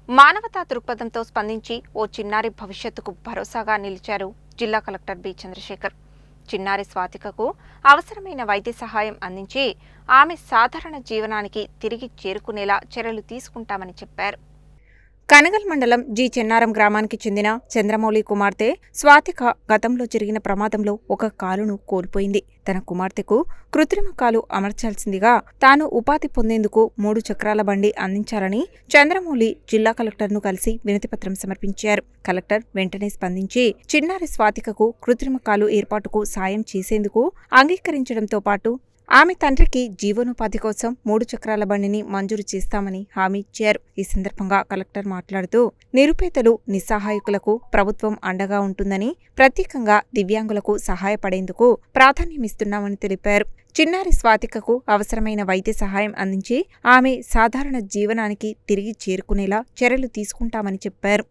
మానవతా దృక్పథంతో స్పందించి ఓ చిన్నారి భవిష్యత్తుకు భరోసాగా నిలిచారు జిల్లా కలెక్టర్ బి చంద్రశేఖర్. చిన్నారి స్వాతికకు అవసరమైన వైద్య సహాయం అందించి ఆమె సాధారణ జీవనానికి తిరిగి చేరుకునేలా చర్యలు తీసుకుంటామని చెప్పారు. కనగల్ మండలం జి చెన్నారం గ్రామానికి చెందిన చంద్రమౌళి కుమార్తె స్వాతిక గతంలో జరిగిన ప్రమాదంలో ఒక కాలును కోల్పోయింది. తన కుమార్తెకు కృత్రిమ కాలు అమర్చాల్సిందిగా తాను ఉపాధి పొందేందుకు 3 చక్రాల బండి అందించాలని చంద్రమౌళి జిల్లా కలెక్టర్ను కలిసి వినతిపత్రం సమర్పించారు. కలెక్టర్ వెంటనే స్పందించి చిన్నారి స్వాతికకు కృత్రిమ కాలు ఏర్పాటుకు సాయం చేసేందుకు అంగీకరించడంతో పాటు ఆమె తండ్రికి జీవనోపాధి కోసం 3 చక్రాల బండిని మంజూరు చేస్తామని హామీ ఇచ్చారు. ఈ సందర్భంగా కలెక్టర్ మాట్లాడుతూ నిరుపేదలు, నిస్సహాయకులకు ప్రభుత్వం అండగా ఉంటుందని, ప్రత్యేకంగా దివ్యాంగులకు సహాయపడేందుకు ప్రాధాన్యమిస్తున్నామని తెలిపారు. చిన్నారి స్వాతికకు అవసరమైన వైద్య సహాయం అందించి ఆమె సాధారణ జీవనానికి తిరిగి చేరుకునేలా చర్యలు తీసుకుంటామని చెప్పారు.